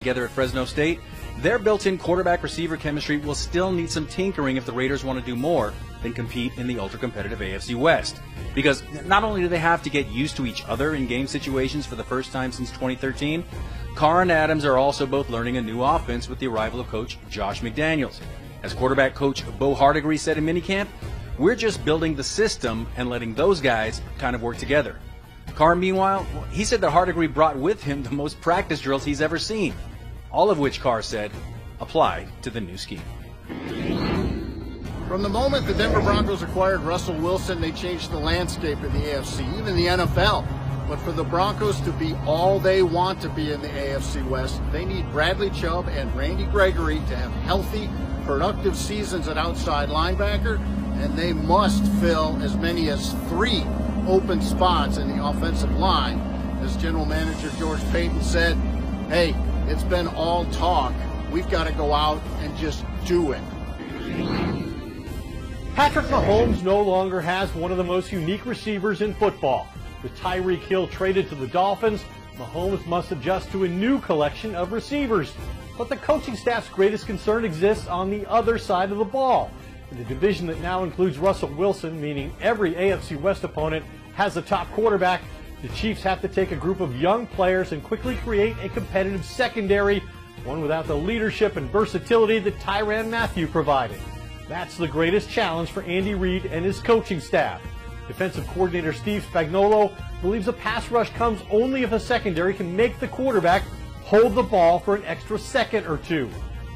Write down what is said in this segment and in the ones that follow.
together at Fresno State, their built-in quarterback-receiver chemistry will still need some tinkering if the Raiders want to do more than compete in the ultra-competitive AFC West. Because not only do they have to get used to each other in game situations for the first time since 2013, Carr and Adams are also both learning a new offense with the arrival of coach Josh McDaniels. As quarterback coach Bo Hardigree said in minicamp, we're just building the system and letting those guys kind of work together. Carr, meanwhile, he said that Hardigree brought with him the most practice drills he's ever seen, all of which Carr said apply to the new scheme. From the moment the Denver Broncos acquired Russell Wilson, they changed the landscape in the AFC, even the NFL. But for the Broncos to be all they want to be in the AFC West, they need Bradley Chubb and Randy Gregory to have healthy, productive seasons at outside linebacker, and they must fill as many as 3 open spots in the offensive line. As General Manager George Payton said, hey, it's been all talk. We've got to go out and just do it. Patrick Mahomes no longer has one of the most unique receivers in football. With Tyreek Hill traded to the Dolphins, Mahomes must adjust to a new collection of receivers. But the coaching staff's greatest concern exists on the other side of the ball. In the division that now includes Russell Wilson, meaning every AFC West opponent has a top quarterback, the Chiefs have to take a group of young players and quickly create a competitive secondary, one without the leadership and versatility that Tyrann Mathieu provided. That's the greatest challenge for Andy Reid and his coaching staff. Defensive coordinator Steve Spagnuolo believes a pass rush comes only if a secondary can make the quarterback hold the ball for an extra second or two.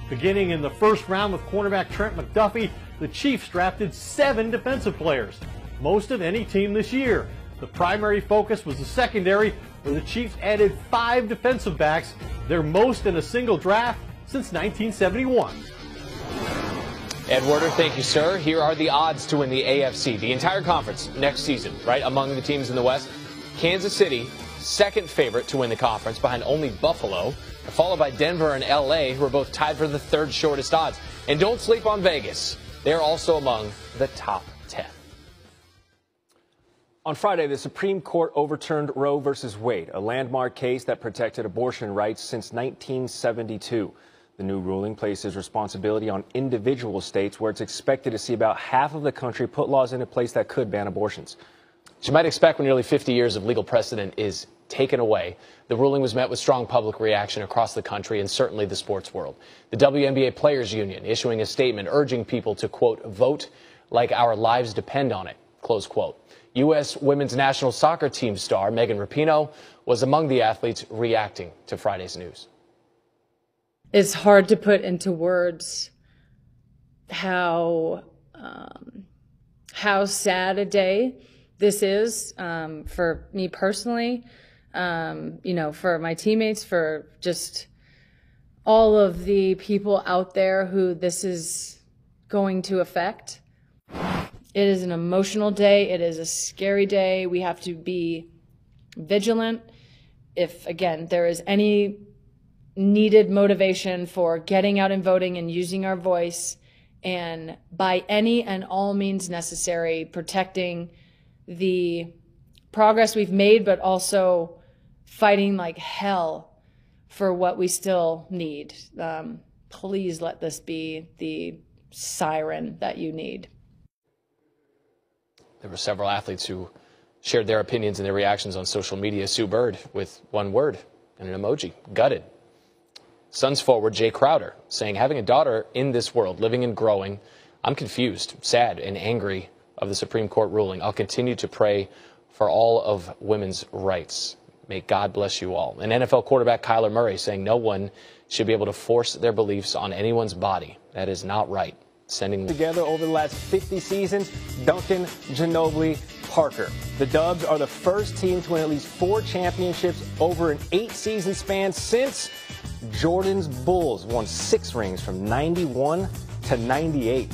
Beginning in the first round with cornerback Trent McDuffie, the Chiefs drafted 7 defensive players, most of any team this year. The primary focus was the secondary, where the Chiefs added 5 defensive backs, their most in a single draft since 1971. Ed Werder, thank you, sir. Here are the odds to win the AFC, the entire conference next season, right, among the teams in the West. Kansas City, second favorite to win the conference, behind only Buffalo, followed by Denver and L.A., who are both tied for the 3rd shortest odds. And don't sleep on Vegas. They're also among the top 10. On Friday, the Supreme Court overturned Roe v. Wade, a landmark case that protected abortion rights since 1972. The new ruling places responsibility on individual states, where it's expected to see about half of the country put laws into place that could ban abortions. As you might expect when nearly 50 years of legal precedent is taken away, the ruling was met with strong public reaction across the country and certainly the sports world. The WNBA Players Union issuing a statement urging people to, quote, vote like our lives depend on it, close quote. U.S. women's national soccer team star Megan Rapinoe was among the athletes reacting to Friday's news. It's hard to put into words how sad a day this is for me personally, for my teammates, for just all of the people out there who this is going to affect. It is an emotional day. It is a scary day. We have to be vigilant. If, again, there is any needed motivation for getting out and voting and using our voice, and by any and all means necessary, protecting the progress we've made, but also fighting like hell for what we still need. Please let this be the siren that you need. There were several athletes who shared their opinions and their reactions on social media. Sue Bird with one word and an emoji, gutted. Suns forward Jay Crowder saying, having a daughter in this world, living and growing, I'm confused, sad, and angry of the Supreme Court ruling. I'll continue to pray for all of women's rights. May God bless you all. And NFL quarterback Kyler Murray saying no one should be able to force their beliefs on anyone's body. That is not right. Sending together over the last 50 seasons, Duncan, Ginobili, Parker. The Dubs are the first team to win at least 4 championships over an 8-season span since Jordan's Bulls won 6 rings from 91 to 98.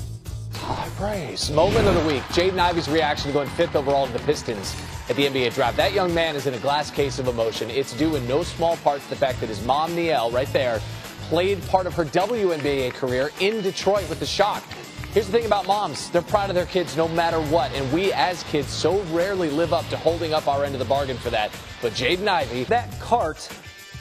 High praise. Moment of the week. Jaden Ivey's reaction to going 5th overall to the Pistons at the NBA draft. That young man is in a glass case of emotion. It's due in no small part to the fact that his mom, Niele, right there, played part of her WNBA career in Detroit with the Shock. Here's the thing about moms. They're proud of their kids no matter what. And we as kids so rarely live up to holding up our end of the bargain for that. But Jaden Ivey, that cart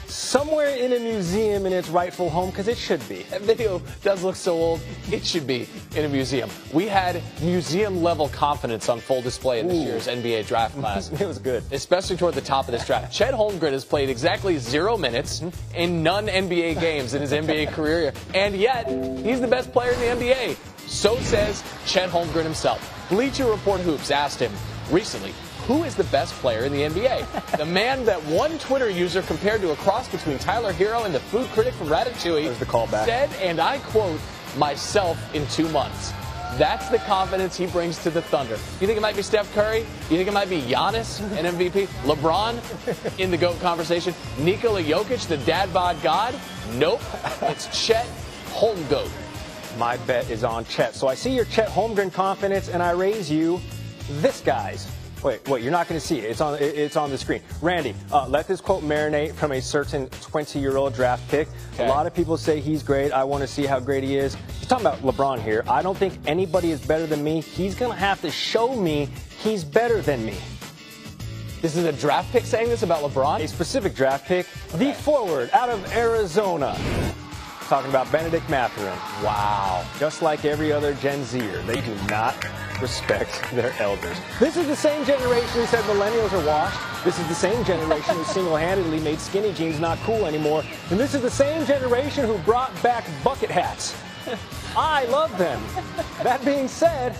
somewhere in a museum in its rightful home, because it should be. That video does look so old. It should be in a museum. We had museum-level confidence on full display in this year's NBA draft class. It was good. Especially toward the top of this draft. Chet Holmgren has played exactly 0 minutes in non-NBA games in his NBA career, and yet he's the best player in the NBA. So says Chet Holmgren himself. Bleacher Report Hoops asked him recently, who is the best player in the NBA? The man that one Twitter user compared to a cross between Tyler Hero and the food critic from Ratatouille There's the callback. said, and I quote, myself in 2 months. That's the confidence he brings to the Thunder. You think it might be Steph Curry? You think it might be Giannis, an MVP? LeBron in the GOAT conversation? Nikola Jokic, the dad bod god? Nope. It's Chet Holmgren. My bet is on Chet. So I see your Chet Holmgren confidence, and I raise you this guy's. Wait, you're not going to see it. It's on the screen. Randy, let this quote marinate from a certain 20-year-old draft pick. Okay. A lot of people say he's great. I want to see how great he is. He's talking about LeBron here. I don't think anybody is better than me. He's going to have to show me he's better than me. This is a draft pick saying this about LeBron? A specific draft pick, the forward out of Arizona. Talking about Benedict Mathurin. Wow. Just like every other Gen Zer, they do not respect their elders. This is the same generation who said millennials are washed. This is the same generation who single-handedly made skinny jeans not cool anymore. And this is the same generation who brought back bucket hats. I love them. That being said,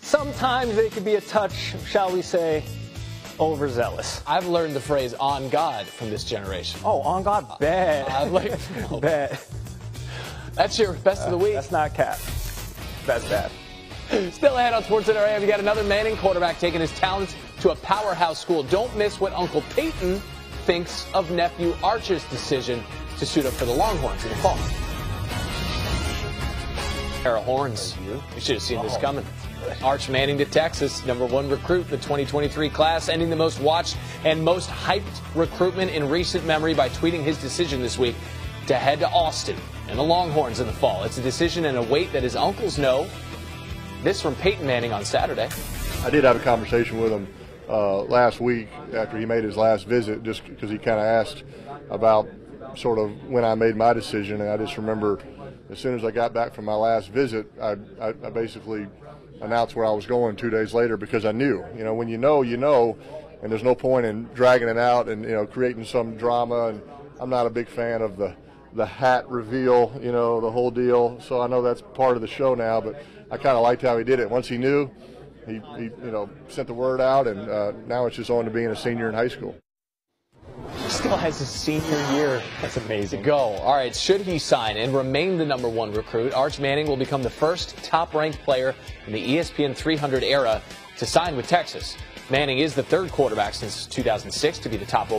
sometimes they could be a touch, shall we say, overzealous. I've learned the phrase on God from this generation. Oh, on God, bet. Bet. That's your best of the week. That's not cap. That's bad. Still ahead on SportsCenter AM, we got another Manning quarterback taking his talents to a powerhouse school. Don't miss what Uncle Peyton thinks of nephew Archer's decision to suit up for the Longhorns in the fall. Pair of horns. You should have seen this coming. Arch Manning to Texas, #1 recruit, the 2023 class, ending the most watched and most hyped recruitment in recent memory by tweeting his decision this week to head to Austin and the Longhorns in the fall. It's a decision and a weight that his uncles know. This from Peyton Manning on Saturday. I did have a conversation with him last week after he made his last visit, just because he kind of asked about sort of when I made my decision, and I just remember as soon as I got back from my last visit, I basically announced where I was going 2 days later, because I knew, when you know, and there's no point in dragging it out and, creating some drama. And I'm not a big fan of the hat reveal, the whole deal. So I know that's part of the show now, but I kind of liked how he did it. Once he knew, he sent the word out, and now it's just on to being a senior in high school. Still has his senior year. That's amazing. To go. All right, should he sign and remain the #1 recruit, Arch Manning will become the first top-ranked player in the ESPN 300 era to sign with Texas. Manning is the third quarterback since 2006 to be the top